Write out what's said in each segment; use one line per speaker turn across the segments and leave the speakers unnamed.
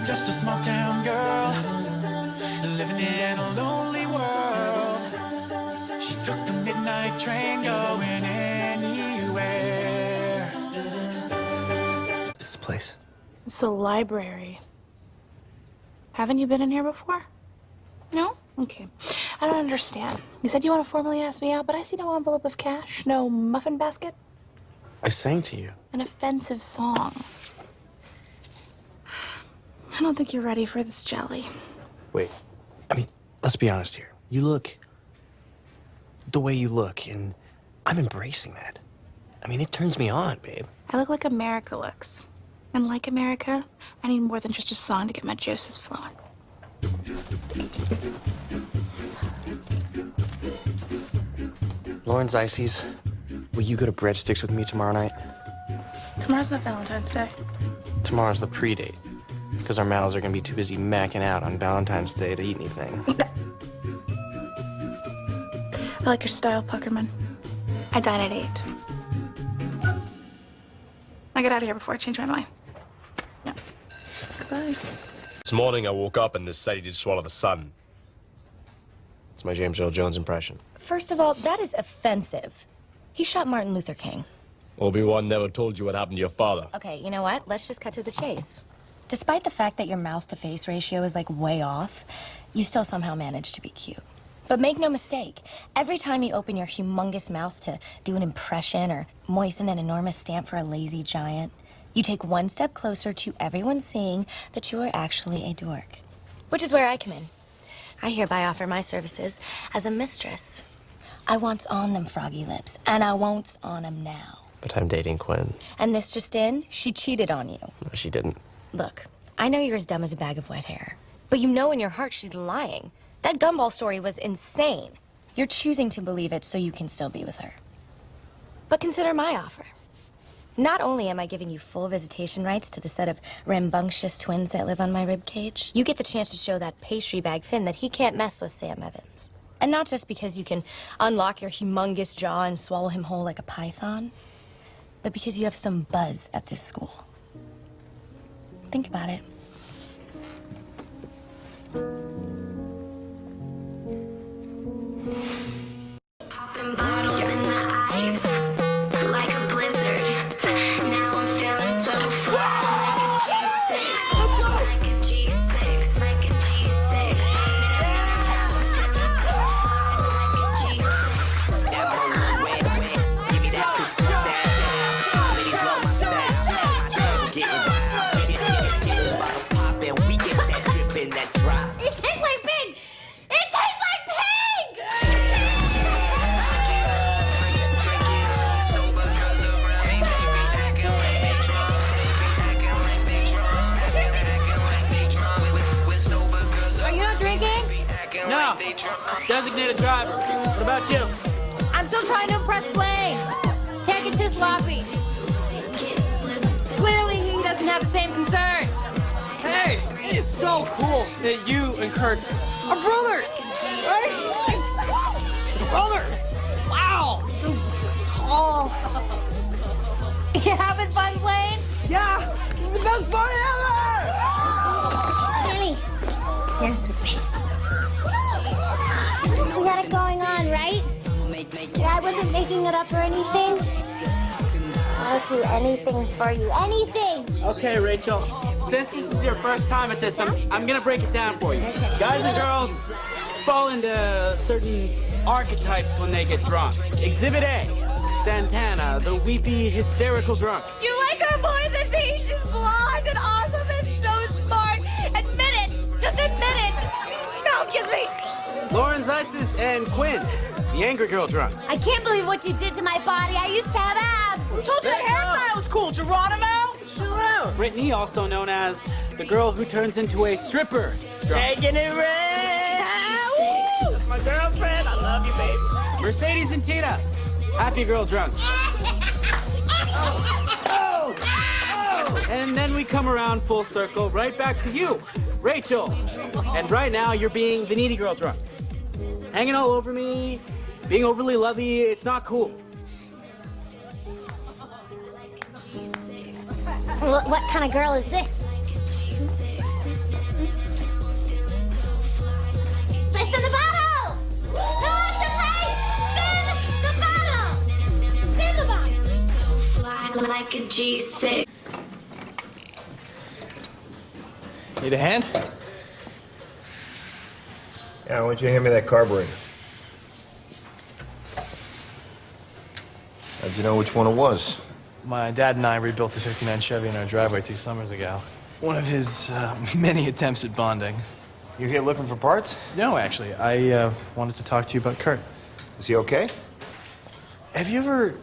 just a small town girl, living in a lonely world. She took the midnight train going anywhere.
This place.
It's a library. Haven't you been in here before? No? Okay. I don't understand. You said you want to formally ask me out, but I see no envelope of cash, no muffin basket.
I sang to you.
An offensive song. I don't think you're ready for this jelly.
Wait, I mean, let's be honest here. You look the way you look, and I'm embracing that. I mean, it turns me on, babe.
I look like America looks. And like America, I need more than just a song to get my juices flowing.
Lauren Zeises, will you go to Breadsticks with me tomorrow night?
Tomorrow's not Valentine's Day.
Tomorrow's the pre-date, because our mouths are gonna be too busy macking out on Valentine's Day to eat anything.
I like your style, Puckerman. I dine at 8. I get out of here before I change my mind. Yeah. Goodbye.
This morning I woke up and decided to swallow the sun.
It's my James Earl Jones impression.
First of all, that is offensive. He shot Martin Luther King.
Obi-Wan never told you what happened to your father.
Okay, you know what? Let's just cut to the chase. Despite the fact that your mouth-to-face ratio is like way off, you still somehow manage to be cute. But make no mistake, every time you open your humongous mouth to do an impression or moisten an enormous stamp for a lazy giant, you take one step closer to everyone seeing that you are actually a dork. Which is where I come in. I hereby offer my services as a mistress. I wants on them froggy lips, and I won'ts on them now.
But I'm dating Quinn.
And this just in, she cheated on you.
No, she didn't.
Look, I know you're as dumb as a bag of wet hair, but you know in your heart she's lying. That gumball story was insane. You're choosing to believe it so you can still be with her. But consider my offer. Not only am I giving you full visitation rights to the set of rambunctious twins that live on my ribcage, you get the chance to show that pastry bag Finn that he can't mess with Sam Evans. And not just because you can unlock your humongous jaw and swallow him whole like a python, but because you have some buzz at this school. Think about it.
Popping bottles in the ice, like a blizzard. Now I'm feeling so fly, like a G6, like a G6. Now I'm feeling so fly, like a G6.
Give me that pistol style. Ladies love my style. My table getting wild. Get the bottles poppin'. We get that drip and that drop.
It tastes like pig! It tastes like pig!
Are you not drinking?
No. Designated driver. What about you?
I'm still trying to impress Blaine. Can't get too sloppy. Clearly, he doesn't have the same concern.
Hey, it is so cool that you and Kurt are brothers, right? Brothers. Wow, so tall.
You having fun, Blaine?
Yeah, this is the best party ever.
Kenny, dance with me. We got it going on, right? Yeah, I wasn't making it up or anything. I'll do anything for you. Anything!
Okay, Rachel, since this is your first time at this, I'm gonna break it down for you. Guys and girls fall into certain archetypes when they get drunk. Exhibit A, Santana, the weepy, hysterical drunk.
You like her more than me. She's blonde and awesome and so smart. Admit it. Just admit it. No, kiss me.
Lauren Zeises and Quinn, the angry girl drunks.
I can't believe what you did to my body. I used to have abs.
Told you that hairstyle was cool, Geronimo. Chill out. Brittany, also known as the girl who turns into a stripper drunk. Taking it red. That's my girlfriend. I love you, baby. Mercedes and Tina, happy girl drunks. And then we come around full circle, right back to you, Rachel. And right now, you're being the needy girl drunk. Hanging all over me, being overly lovey, it's not cool.
What kind of girl is this? G6.
Need a hand?
Yeah, why don't you hand me that carburetor? How'd you know which one it was?
My dad and I rebuilt a 59 Chevy in our driveway 2 summers ago. One of his many attempts at bonding.
You here looking for parts?
No, actually. I wanted to talk to you about Kurt.
Is he okay?
Have you ever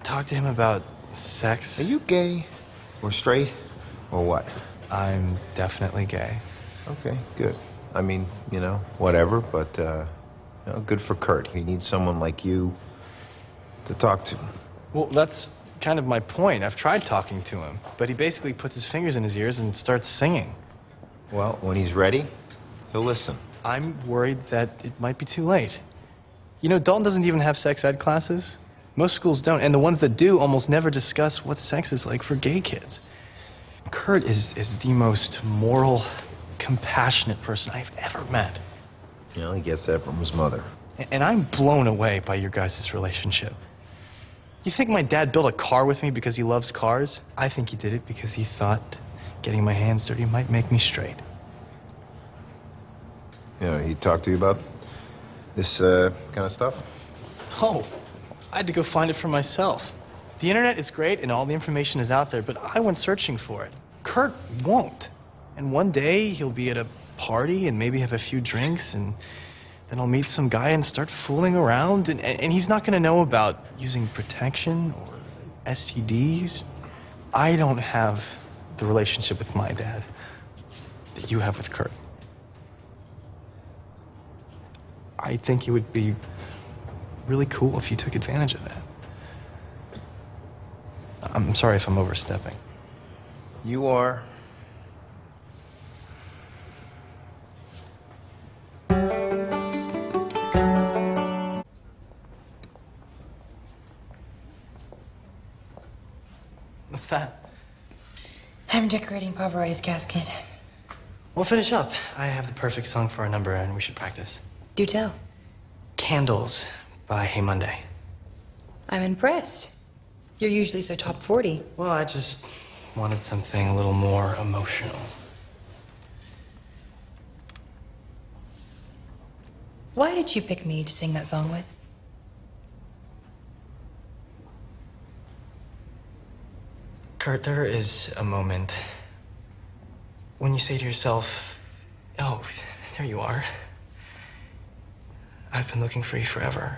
talked to him about sex?
Are you gay? Or straight? Or what?
I'm definitely gay.
Okay, good. I mean, you know, whatever, but, you know, good for Kurt. He needs someone like you to talk to.
Well, that's kind of my point. I've tried talking to him, but he basically puts his fingers in his ears and starts singing.
Well, when he's ready, he'll listen.
I'm worried that it might be too late. You know, Dalton doesn't even have sex ed classes. Most schools don't, and the ones that do almost never discuss what sex is like for gay kids. Kurt is the most moral, compassionate person I've ever met.
You know, he gets that from his mother.
And I'm blown away by your guys' relationship. You think my dad built a car with me because he loves cars? I think he did it because he thought getting my hands dirty might make me straight.
You know, he talked to you about this kind of stuff?
Oh, I had to go find it for myself. The internet is great and all the information is out there, but I went searching for it. Kurt won't. And one day he'll be at a party and maybe have a few drinks, and then I'll meet some guy and start fooling around, and he's not going to know about using protection or STDs. I don't have the relationship with my dad that you have with Kurt. I think it would be really cool if you took advantage of that. I'm sorry if I'm overstepping.
You are.
What's that?
I'm decorating Pavarotti's casket.
We'll finish up. I have the perfect song for our number, and we should practice.
Do tell.
Candles by Hey Monday.
I'm impressed. You're usually so top 40.
Well, I just wanted something a little more emotional.
Why did you pick me to sing that song with?
Kurt, there is a moment when you say to yourself, oh, there you are. I've been looking for you forever.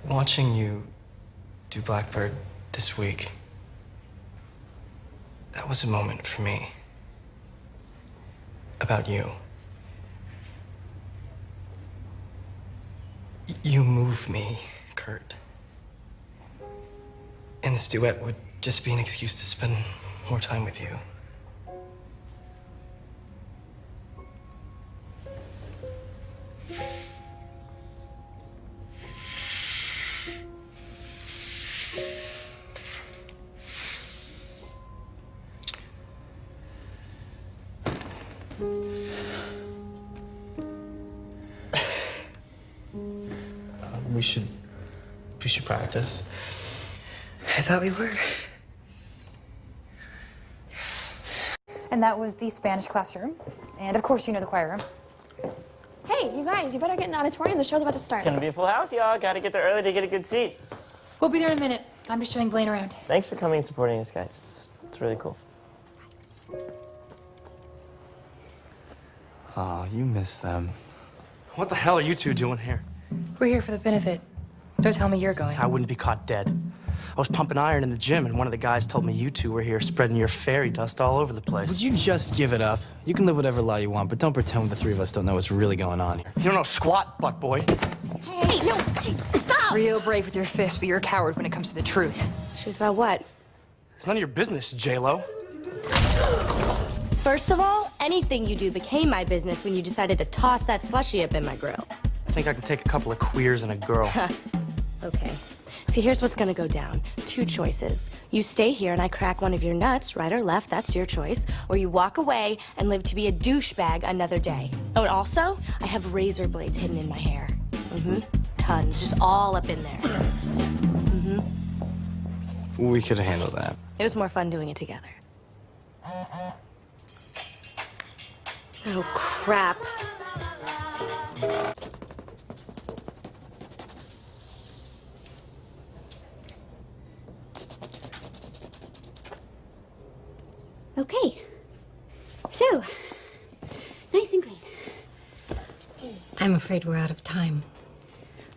Watching you do Blackbird this week, that was a moment for me. About you. You move me, Kurt. And this duet would just be an excuse to spend more time with you. We should practice.
I thought we were. And that was the Spanish classroom. And of course, you know the choir room.
Hey, you guys, you better get in the auditorium. The show's about to start.
It's gonna be a full house, y'all. Gotta get there early to get a good seat.
We'll be there in a minute. I'm just showing Blaine around.
Thanks for coming and supporting us, guys. It's really cool.
Aw, you miss them. What the hell are you two doing here?
We're here for the benefit. Don't tell me you're going.
I wouldn't be caught dead. I was pumping iron in the gym, and one of the guys told me you two were here spreading your fairy dust all over the place.
Would you just give it up? You can live whatever lie you want, but don't pretend the three of us don't know what's really going on here.
You don't know squat, butt boy.
Hey, no, hey, stop!
Real brave with your fist, but you're a coward when it comes to the truth.
Truth about what?
It's none of your business, J-Lo.
First of all, anything you do became my business when you decided to toss that slushie up in my grill.
I think I can take a couple of queers and a girl.
Okay. See, here's what's gonna go down. Two choices. You stay here and I crack one of your nuts, right or left, that's your choice. Or you walk away and live to be a douchebag another day. Oh, and also, I have razor blades hidden in my hair. tons, just all up in there.
We could handle that.
It was more fun doing it together. Oh, crap.
Okay. So, nice and clean.
I'm afraid we're out of time.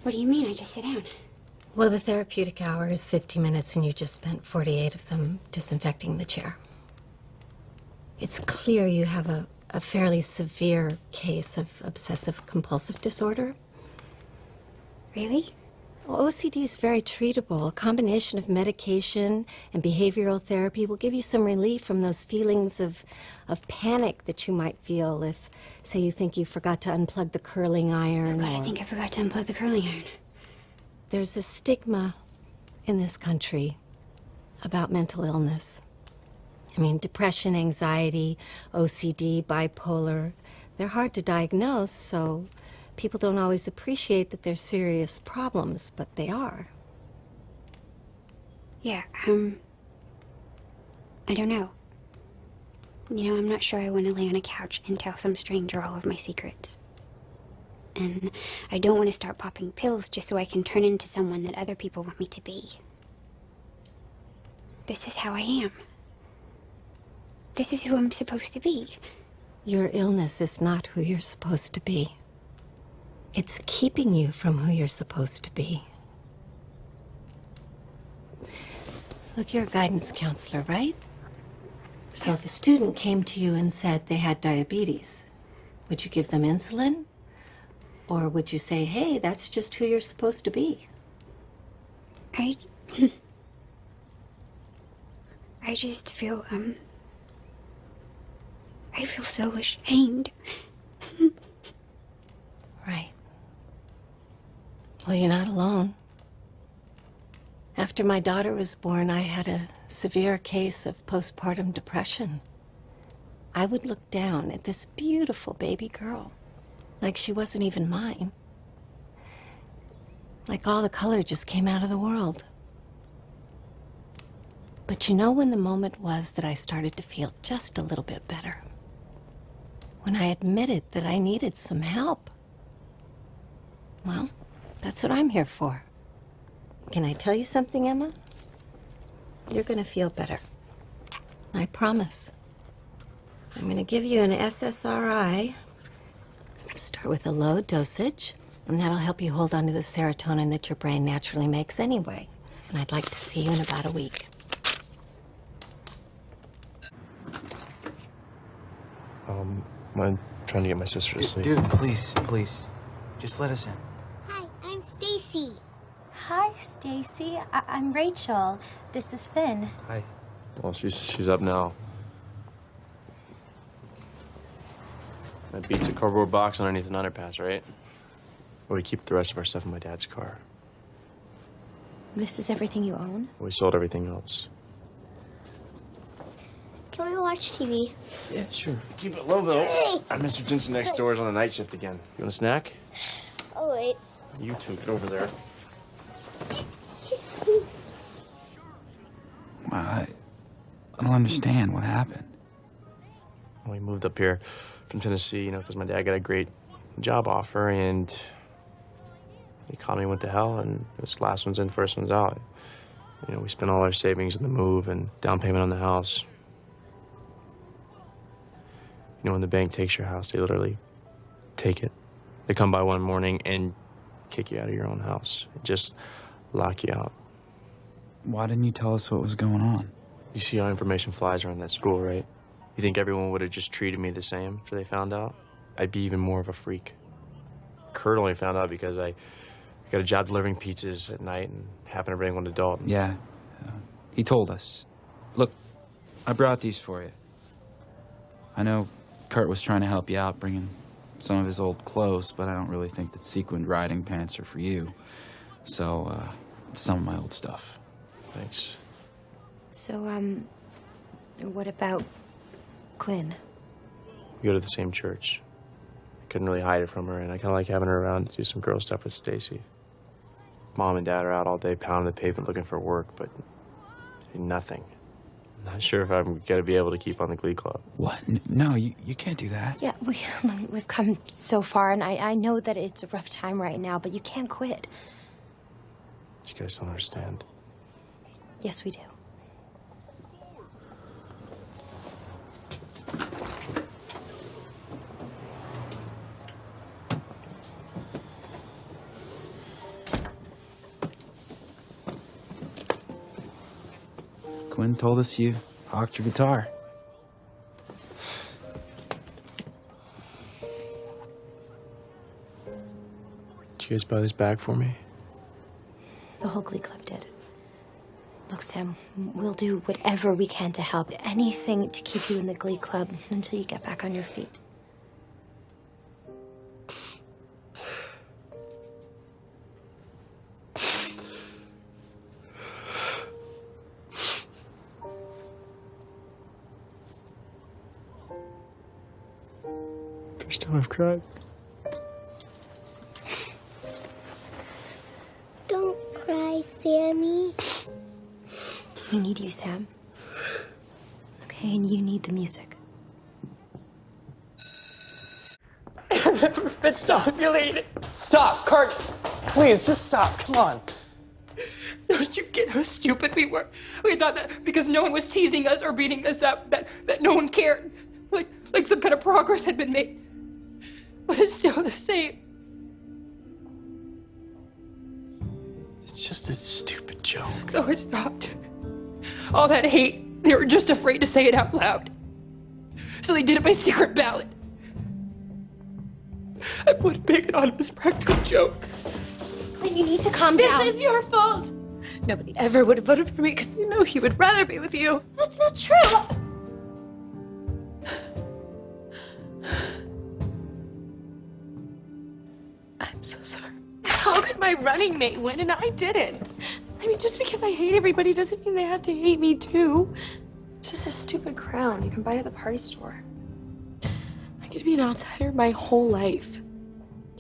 What do you mean? I just sit down.
Well, the therapeutic hour is 50 minutes, and you just spent 48 of them disinfecting the chair. It's clear you have a fairly severe case of obsessive-compulsive disorder.
Really?
Well, OCD is very treatable. A combination of medication and behavioral therapy will give you some relief from those feelings of panic that you might feel if, say, you think you forgot to unplug the curling iron.
Oh, God, I think I forgot to unplug the curling iron.
There's a stigma in this country about mental illness. I mean, depression, anxiety, OCD, bipolar, they're hard to diagnose, so people don't always appreciate that they're serious problems, but they are.
Yeah, I don't know. You know, I'm not sure I want to lay on a couch and tell some stranger all of my secrets. And I don't want to start popping pills just so I can turn into someone that other people want me to be. This is how I am. This is who I'm supposed to be.
Your illness is not who you're supposed to be. It's keeping you from who you're supposed to be. Look, you're a guidance counselor, right? So if a student came to you and said they had diabetes, would you give them insulin? Or would you say, hey, that's just who you're supposed to be?
I just feel, I feel so ashamed.
Right. Well, you're not alone. After my daughter was born, I had a severe case of postpartum depression. I would look down at this beautiful baby girl, like she wasn't even mine. Like all the color just came out of the world. But you know when the moment was that I started to feel just a little bit better? When I admitted that I needed some help. Well, that's what I'm here for. Can I tell you something, Emma? You're gonna feel better. I promise. I'm gonna give you an SSRI. Start with a low dosage, and that'll help you hold on to the serotonin that your brain naturally makes anyway. And I'd like to see you in about a week.
I'm trying to get my sister to sleep.
Dude, please, please. Just let us in.
Hi, I'm Stacy.
Hi, Stacy. I'm Rachel. This is Finn.
Hi. Well, she's up now. That beats a cardboard box underneath an underpass, right? Well, we keep the rest of our stuff in my dad's car.
This is everything you own?
We sold everything else.
Can we watch TV?
Yeah, sure. Keep it low, though. Mr. Jensen next door is on the night shift again. You want a snack?
Oh, wait.
You two, get over there.
I don't understand what happened.
Well, we moved up here from Tennessee, you know, because my dad got a great job offer, and the economy went to hell, and it was last one's in, first one's out. You know, we spent all our savings on the move and down payment on the house. You know, when the bank takes your house, they literally take it. They come by one morning and kick you out of your own house. Just lock you out.
Why didn't you tell us what was going on?
You see how information flies around that school, right? You think everyone would have just treated me the same after they found out? I'd be even more of a freak. Kurt only found out because I got a job delivering pizzas at night and happened to bring one to Dalton.
Yeah, he told us. Look, I brought these for you. I know Kurt was trying to help you out, bringing some of his old clothes, but I don't really think that sequined riding pants are for you. So, some of my old stuff.
Thanks.
So, what about Quinn?
We go to the same church. I couldn't really hide it from her, and I kind of like having her around to do some girl stuff with Stacy. Mom and Dad are out all day pounding the pavement looking for work, but nothing. I'm not sure if I'm gonna be able to keep on the Glee Club.
What? No, you can't do that.
Yeah, we've come so far, and I know that it's a rough time right now, but you can't quit.
You guys don't understand.
Yes, we do.
Quinn told us you hawked your guitar.
Did you guys buy this bag for me?
The whole Glee Club did. Look, Sam, we'll do whatever we can to help. Anything to keep you in the Glee Club until you get back on your feet.
First time I've cried.
Don't cry, Sammy.
We need you, Sam. Okay, and you need the music.
I've never been ovulated. Stop, Kurt. Please, just stop. Come on.
Don't you get how stupid we were? We thought that because no one was teasing us or beating us up, that no one cared. Like some kind of progress had been made. But it's still the same.
It's just a stupid joke.
So it stopped. All that hate, they were just afraid to say it out loud. So they did it by secret ballot. I wouldn't make it on him as a practical joke.
Quinn, you need to calm down.
This is your fault. Nobody ever would have voted for me because they know he would rather be with you.
That's not true.
I'm so sorry. How could my running mate win and I didn't? I mean, just because I hate everybody doesn't mean they have to hate me too. It's just a stupid crown you can buy at the party store. I could be an outsider my whole life.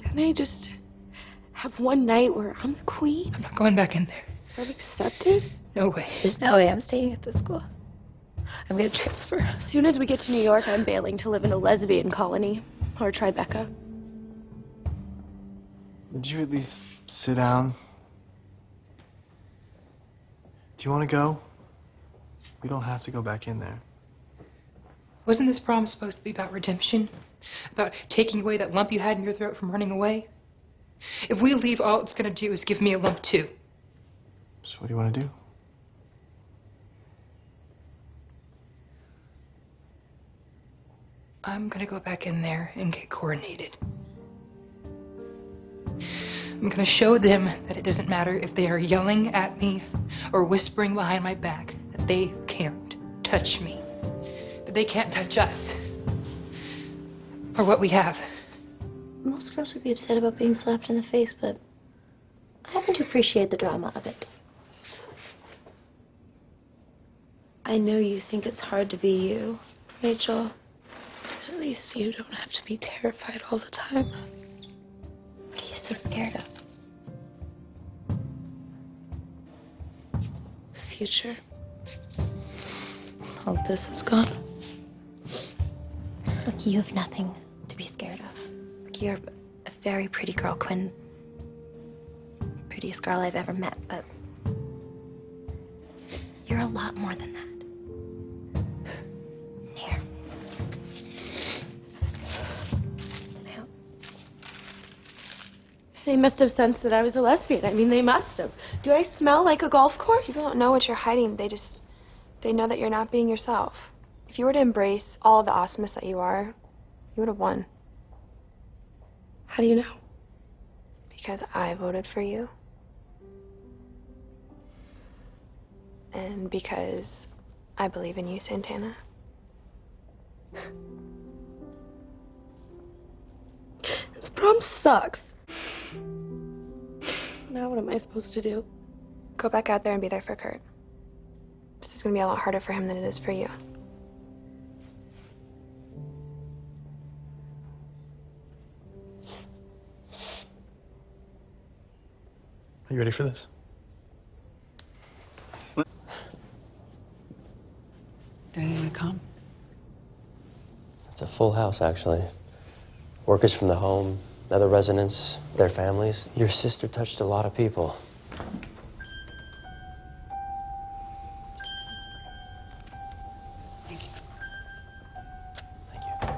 Can't I just have one night where I'm the queen? I'm not going back in there. I'm accepted? No way. There's no way I'm staying at this school. I'm gonna transfer. As soon as we get to New York, I'm bailing to live in a lesbian colony or Tribeca.
Would you at least sit down? Do you want to go? We don't have to go back in there.
Wasn't this prom supposed to be about redemption? About taking away that lump you had in your throat from running away? If we leave, all it's gonna do is give me a lump too.
So what do you want to do?
I'm gonna go back in there and get coordinated. I'm gonna show them that it doesn't matter if they are yelling at me or whispering behind my back, that they can't touch me. That they can't touch us. Or what we have.
Most girls would be upset about being slapped in the face, but I happen to appreciate the drama of it. I know you think it's hard to be you, Rachel. At least you don't have to be terrified all the time. What are you so scared of? The future. All this is gone. Look, you have nothing to be scared of. Look, you're a very pretty girl, Quinn. Prettiest girl I've ever met, but you're a lot more than that. Here.
They must have sensed that I was a lesbian. I mean, they must have. Do I smell like a golf course?
People don't know what you're hiding. They know that you're not being yourself. If you were to embrace all of the awesomeness that you are, you would have won.
How do you know?
Because I voted for you. And because I believe in you, Santana.
This prom sucks. Now what am I supposed to do?
Go back out there and be there for Kurt. This is going to be a lot harder for him than it is for you.
Are You ready for this?
Did anyone come?
It's a full house, actually. Workers from the home, other residents, their families. Your sister touched a lot of people.
Thank you.
Thank you.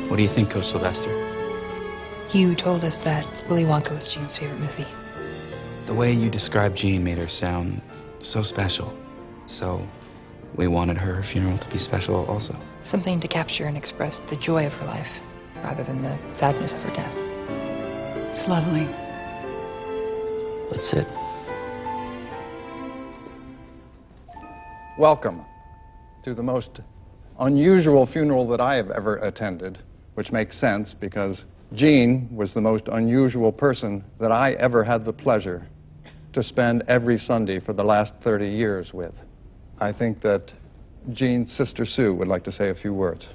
What do you think, Coach Sylvester?
You told us that Willy Wonka was Jean's favorite movie.
The way you described Jean made her sound so special. So we wanted her funeral to be special also.
Something to capture and express the joy of her life, rather than the sadness of her death. It's lovely.
Let's sit.
Welcome to the most unusual funeral that I have ever attended, which makes sense because Jean was the most unusual person that I ever had the pleasure to spend every Sunday for the last 30 years with. I think that Jean's sister Sue would like to say a few words.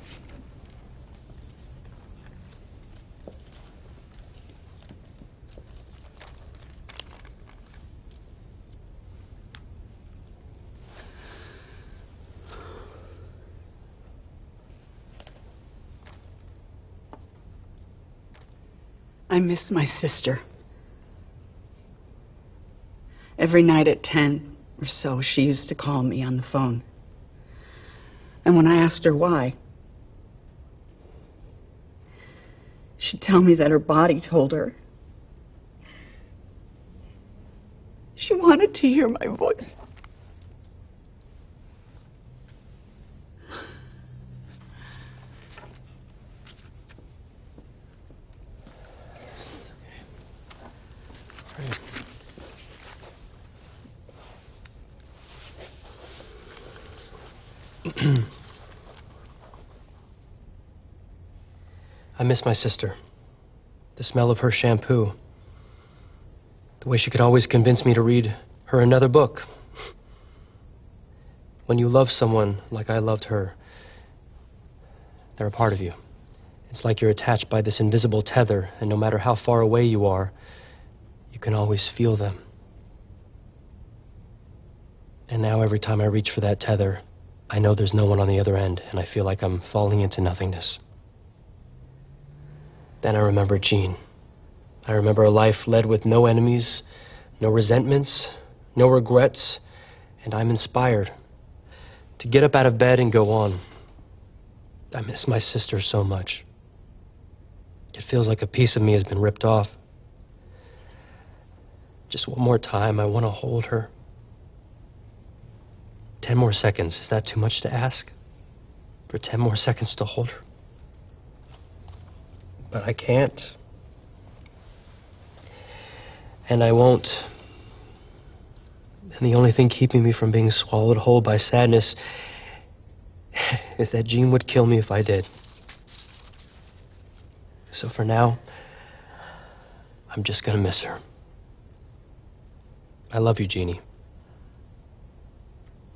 I miss my sister. Every night at 10 or so, she used to call me on the phone. And when I asked her why, she'd tell me that her body told her she wanted to hear my voice.
I miss my sister. The smell of her shampoo. The way she could always convince me to read her another book. When you love someone like I loved her, they're a part of you. It's like you're attached by this invisible tether, and no matter how far away you are, you can always feel them. And now every time I reach for that tether, I know there's no one on the other end, and I feel like I'm falling into nothingness. Then I remember Jean. I remember a life led with no enemies, no resentments, no regrets, and I'm inspired to get up out of bed and go on. I miss my sister so much. It feels like a piece of me has been ripped off. Just one more time, I want to hold her. 10 more seconds, is that too much to ask? For 10 more seconds to hold her? But I can't. And I won't. And the only thing keeping me from being swallowed whole by sadness is that Jean would kill me if I did. So for now, I'm just gonna miss her. I love you, Jeannie.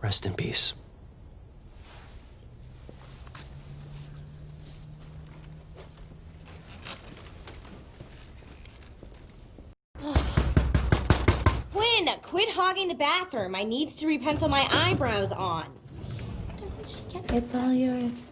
Rest in peace.
Quinn, quit hogging the bathroom. I needs to repencil my eyebrows on. Doesn't she get it?
It's all yours.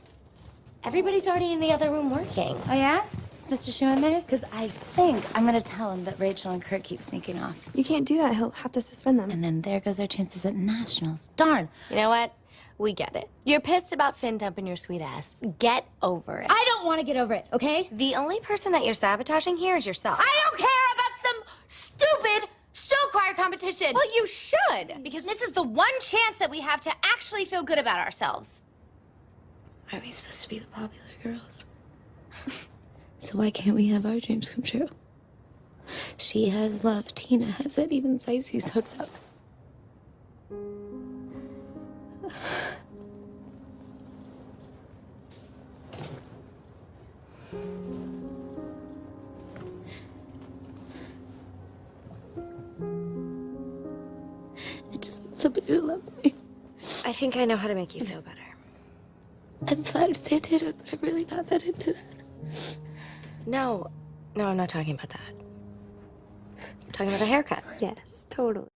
Everybody's already in the other room working.
Oh, yeah? Is Mr. Shu in there? Because I think I'm going to tell him that Rachel and Kurt keep sneaking off.
You can't do that. He'll have to suspend them.
And then there goes our chances at nationals. Darn.
You know what? We get it. You're pissed about Finn dumping your sweet ass. Get over it.
I don't want to get over it, okay?
The only person that you're sabotaging here is yourself.
I don't care about some stupid show choir competition.
Well, you should, because this is the one chance that we have to actually feel good about ourselves.
Are we supposed to be the popular girls? So why can't we have our dreams come true? She has love, Tina has it, even Saizu's hooks up.
somebody to love me.
I think I know how to make you feel better.
I'm flattered to say I did it, but I'm really not that into that.
No, I'm not talking about that. I'm talking about a haircut.
Yes, totally.